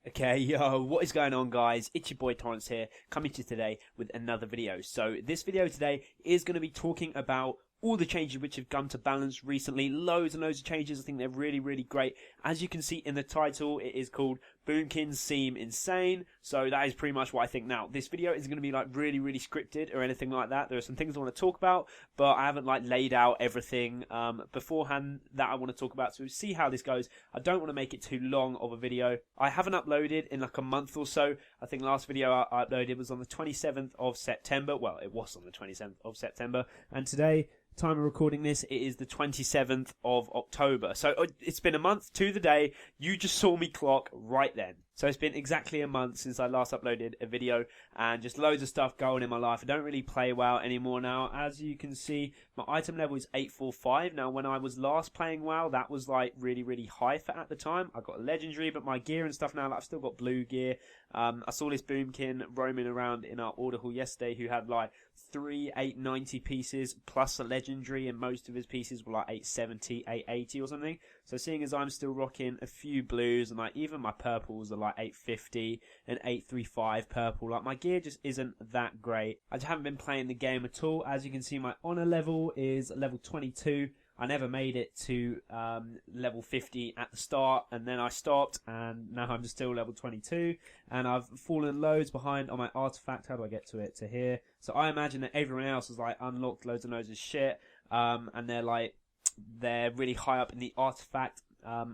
Okay, yo, what is going on, guys? It's your boy Torrentz here, coming to you today with another video. So this video today is going to be talking about all the changes which have come to balance recently. Loads and loads of changes. I think they're really great. As you can see in the title, it is called BOOMKINS Seem Insane. So that is pretty much what I think. Now, this video isn't going to be like really scripted or anything like that. There are some things I want to talk about, but I haven't like laid out everything beforehand that I want to talk about. So we'll see how this goes. I don't want to make it too long of a video. I haven't uploaded in like a month or so. I think the last video I uploaded was on the 27th of September. Well, it was on the 27th of September. And today, time of recording this, it is the 27th of October. So it's been a month to the day. You just saw me clock right then. So it's been exactly a month since I last uploaded a video, and just loads of stuff going in my life. I don't really play WoW anymore now. As you can see, my item level is 845. Now, when I was last playing WoW, that was like really high for at the time. I got a legendary, but my gear and stuff now, like, I've still got blue gear. I saw this boomkin roaming around in our order hall yesterday who had like 3 890 pieces plus a legendary, and most of his pieces were like 870, 880 or something. So seeing as I'm still rocking a few blues, and like even my purples are like 850 and 835 purple, like my gear just isn't that great. I just haven't been playing the game at all. As you can see, my honor level is level 22. I never made it to level 50 at the start, and then I stopped, and now I'm just still level 22, and I've fallen loads behind on my artifact. How do I get to it? To here. So I imagine that everyone else has like unlocked loads and loads of shit, and they're really high up in the artifact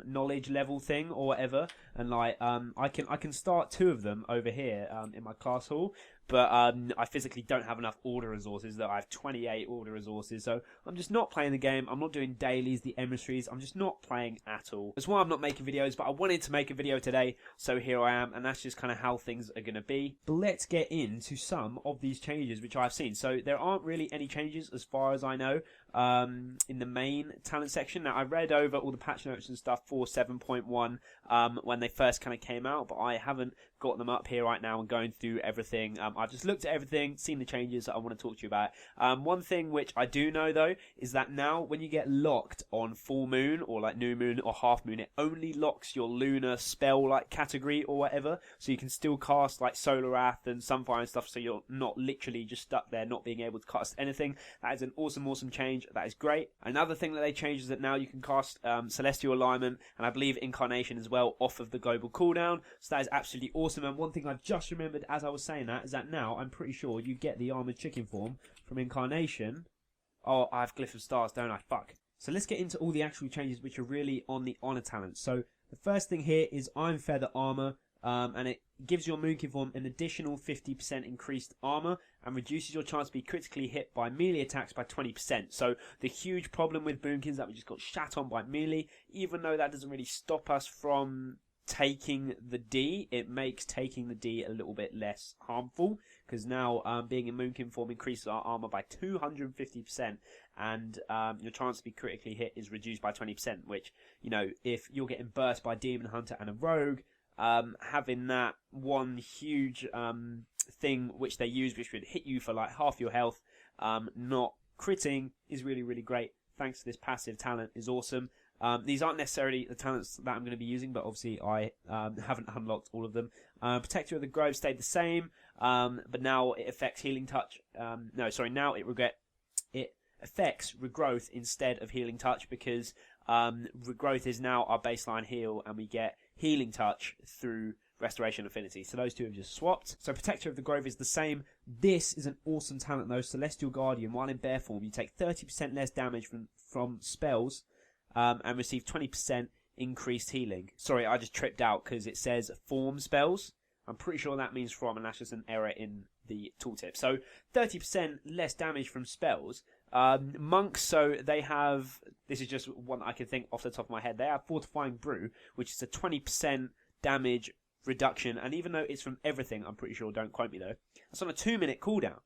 knowledge level thing or whatever, and like I can start 2 of them over here in my class hall, but I physically don't have enough order resources. That I have 28 order resources, so I'm just not playing the game. I'm not doing dailies, the emissaries. I'm just not playing at all. That's why I'm not making videos, but I wanted to make a video today, so here I am, and that's just kind of how things are going to be. But let's get into some of these changes which I've seen. So there aren't really any changes as far as I know in the main talent section. Now, I read over all the patch notes and stuff for 7.1 when they first kind of came out, but I haven't got them up here right now and going through everything. I've just looked at everything, seen the changes that I want to talk to you about. One thing which I do know though is that now when you get locked on full moon or like new moon or half moon, it only locks your lunar spell like category or whatever, so you can still cast like Solar Wrath and Sunfire and stuff, so you're not literally just stuck there not being able to cast anything. That is an awesome change. That is great. Another thing that they changed is that now you can cast Celestial Alignment and I believe Incarnation as well off of the global cooldown, so that is absolutely awesome. And one thing I've just remembered as I was saying that is that now I'm pretty sure you get the Armored Chicken form from Incarnation. Oh, I have Glyph of Stars, don't I? Fuck. So let's get into all the actual changes which are really on the honor talent. So the first thing here is Iron Feather Armor, and it gives your Moonkin form an additional 50% increased armor and reduces your chance to be critically hit by melee attacks by 20%. So the huge problem with Boomkins that we just got shat on by melee, even though that doesn't really stop us from taking the D, it makes taking the D a little bit less harmful, because now being in Moonkin form increases our armor by 250%, and your chance to be critically hit is reduced by 20%, which, you know, if you're getting burst by Demon Hunter and a Rogue, having that one huge thing which they use which would hit you for like half your health, not critting, is really great. Thanks to this passive talent is awesome. These aren't necessarily the talents that I'm going to be using, but obviously I haven't unlocked all of them. Protector of the Grove stayed the same, but now it affects Healing Touch. Now it affects Regrowth instead of Healing Touch, because Regrowth is now our baseline heal, and we get Healing Touch through Restoration Affinity. So those two have just swapped. So Protector of the Grove is the same. This is an awesome talent though. Celestial Guardian, while in bear form, you take 30% less damage from spells, and receive 20% increased healing. Sorry, I just tripped out because it says form spells. I'm pretty sure that means from, and that's just an error in the tooltip. So 30% less damage from spells. Monks, so they have, this is just one I can think off the top of my head, they have Fortifying Brew, which is a 20% damage reduction, and even though it's from everything, I'm pretty sure, don't quote me though, that's on a 2-minute cooldown.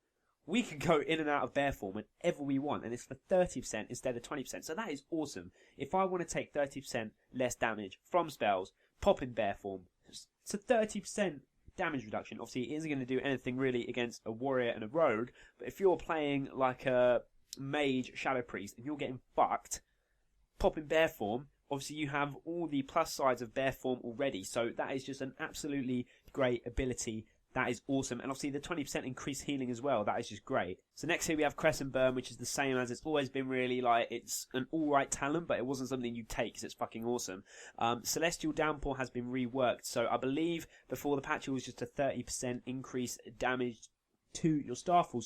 We can go in and out of bear form whenever we want, and it's for 30% instead of 20%. So that is awesome. If I want to take 30% less damage from spells, pop in bear form. It's a 30% damage reduction. Obviously, it isn't going to do anything really against a warrior and a rogue, but if you're playing like a mage, shadow priest, and you're getting fucked, pop in bear form, obviously you have all the plus sides of Bear Form already, so that is just an absolutely great ability. That is awesome. And obviously the 20% increased healing as well. That is just great. So next here we have Crescent Burn, which is the same as it's always been really. Like, it's an alright talent, but it wasn't something you take because it's fucking awesome. Celestial Downpour has been reworked. So I believe before the patch it was just a 30% increase damage to your Starfall,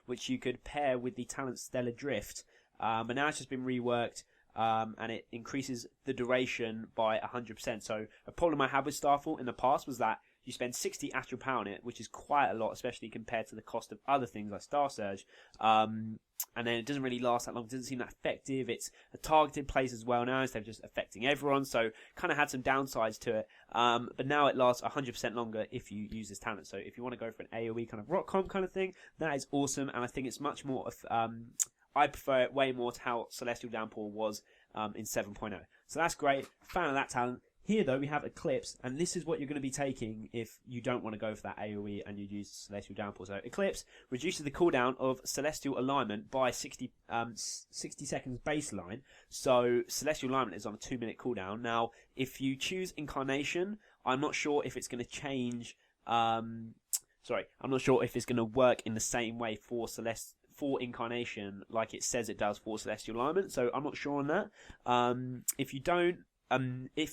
which you could pair with the talent Stellar Drift. But now it's just been reworked. And it increases the duration by 100%. So a problem I had with Starfall in the past was that you spend 60 astral power on it, which is quite a lot, especially compared to the cost of other things like Star Surge. And then it doesn't really last that long. It doesn't seem that effective. It's a targeted place as well now instead of just affecting everyone. So kind of had some downsides to it. But now it lasts 100% longer if you use this talent. So if you want to go for an AoE kind of rock comp kind of thing, that is awesome. And I think it's much more I prefer it way more to how Celestial Downpour was in 7.0. So that's great. Fan of that talent. Here, though, we have Eclipse, and this is what you're going to be taking if you don't want to go for that AoE and you use Celestial Downpour. So Eclipse reduces the cooldown of Celestial Alignment by 60 seconds baseline. So Celestial Alignment is on a 2-minute cooldown. Now, if you choose Incarnation, I'm not sure if it's going to change... I'm not sure if it's going to work in the same way for Incarnation like it says it does for Celestial Alignment. So I'm not sure on that. If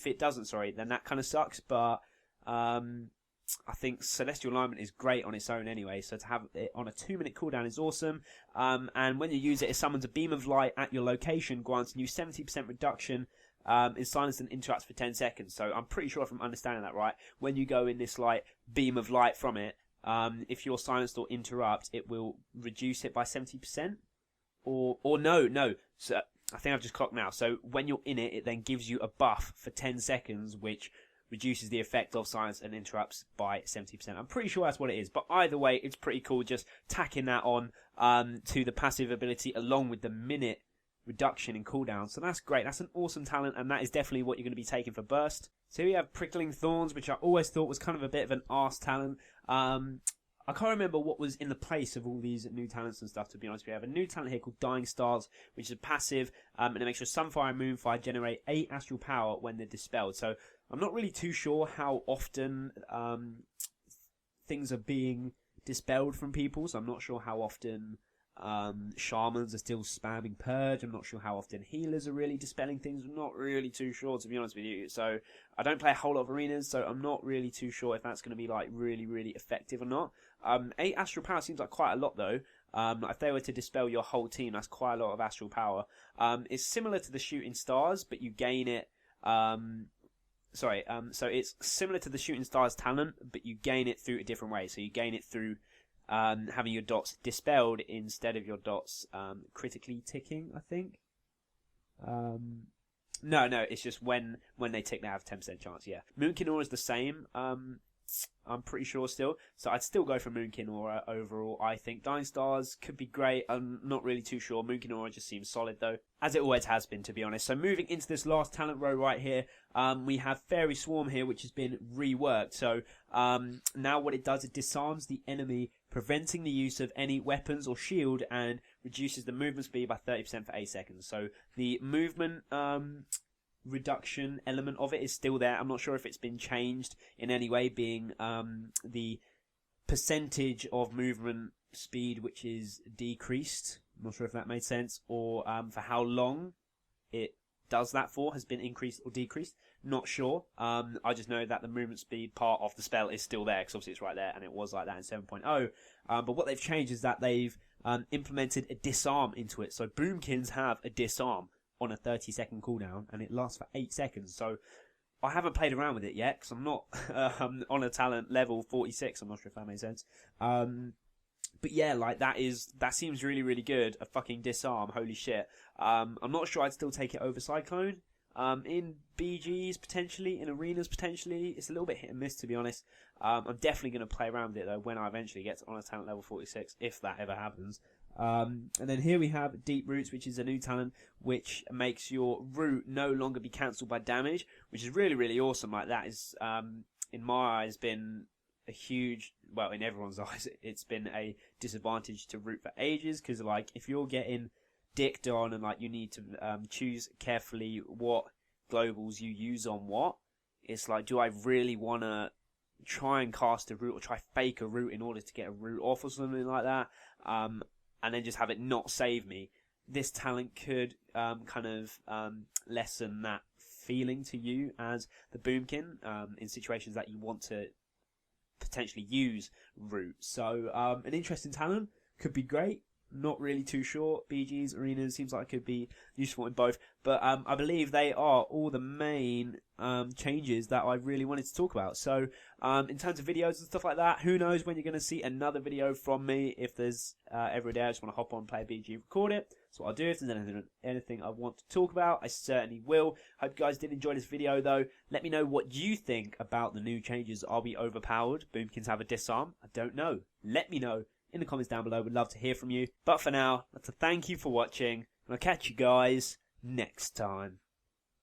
it doesn't, then that kind of sucks. But I think Celestial Alignment is great on its own anyway. So to have it on a 2-minute cooldown is awesome. And when you use it, it summons a beam of light at your location, granting you 70% reduction in silence and interrupts for 10 seconds. So I'm pretty sure if I'm understanding that right, when you go in this like beam of light from it, if you're silenced or interrupt, it will reduce it by 70%. Or no. So I think I've just clocked now. So when you're in it, it then gives you a buff for 10 seconds, which reduces the effect of silence and interrupts by 70%. I'm pretty sure that's what it is. But either way, it's pretty cool just tacking that on to the passive ability along with the minute reduction in cooldown. So that's great. That's an awesome talent, and that is definitely what you're going to be taking for Burst. So we have Prickling Thorns, which I always thought was kind of a bit of an arse talent. I can't remember what was in the place of all these new talents and stuff, to be honest. We have a new talent here called Dying Stars, which is a passive, and it makes your Sunfire and Moonfire generate 8 astral power when they're dispelled. So I'm not really too sure how often things are being dispelled from people, so I'm not sure how often shamans are still spamming Purge. I'm not sure how often healers are really dispelling things. I'm not really too sure, to be honest with you. So I don't play a whole lot of arenas, so I'm not really too sure if that's going to be like really, really effective or not. 8 astral power seems like quite a lot though. If they were to dispel your whole team, that's quite a lot of astral power. It's similar to the Shooting Stars, but you gain it. So it's similar to the Shooting Stars talent, but you gain it through a different way. So you gain it through having your dots dispelled instead of your dots critically ticking, I think. No, it's just when they tick, they have 10% chance, yeah. Moonkin Aura is the same, I'm pretty sure still. So I'd still go for Moonkin Aura overall, I think. Dying Stars could be great, I'm not really too sure. Moonkin Aura just seems solid though, as it always has been, to be honest. So moving into this last talent row right here, we have Fairy Swarm here, which has been reworked. So now what it does, it disarms the enemy, preventing the use of any weapons or shield, and reduces the movement speed by 30% for 8 seconds. So the movement reduction element of it is still there. I'm not sure if it's been changed in any way, being the percentage of movement speed which is decreased. I'm not sure if that made sense, or for how long it does that for has been increased or decreased. Not sure. I just know that the movement speed part of the spell is still there, because obviously it's right there, and it was like that in 7.0. But what they've changed is that they've implemented a disarm into it. So Boomkins have a disarm on a 30-second cooldown, and it lasts for 8 seconds. So I haven't played around with it yet, because I'm not on a talent level 46. I'm not sure if that makes sense. But yeah, like that seems really, really good. A fucking disarm, holy shit. I'm not sure I'd still take it over Cyclone. In BGs potentially, in arenas potentially. It's a little bit hit and miss, to be honest. I'm definitely going to play around with it though when I eventually get on a talent level 46, if that ever happens. And then here we have Deep Roots, which is a new talent which makes your root no longer be cancelled by damage, which is really, really awesome. Like that is, in my eyes, been a huge, well, in everyone's eyes, it's been a disadvantage to root for ages, because like if you're getting dicked on and like you need to choose carefully what globals you use on what. It's like, do I really want to try and cast a root or try fake a root in order to get a root off or something like that, and then just have it not save me? This talent could kind of lessen that feeling to you as the Boomkin in situations that you want to potentially use root. So an interesting talent, could be great. Not really too sure. BG's arenas seems like it could be useful in both, but I believe they are all the main changes that I really wanted to talk about. So in terms of videos and stuff like that, who knows when you're going to see another video from me. If there's every day I just want to hop on, play BG, record it. So I'll do. If there's anything I want to talk about, I certainly will. Hope you guys did enjoy this video though. Let me know what you think about the new changes. Are we overpowered? Boomkins have a disarm? I don't know. Let me know in the comments down below. Would love to hear from you. But for now, I'd like to thank you for watching, and I'll catch you guys next time.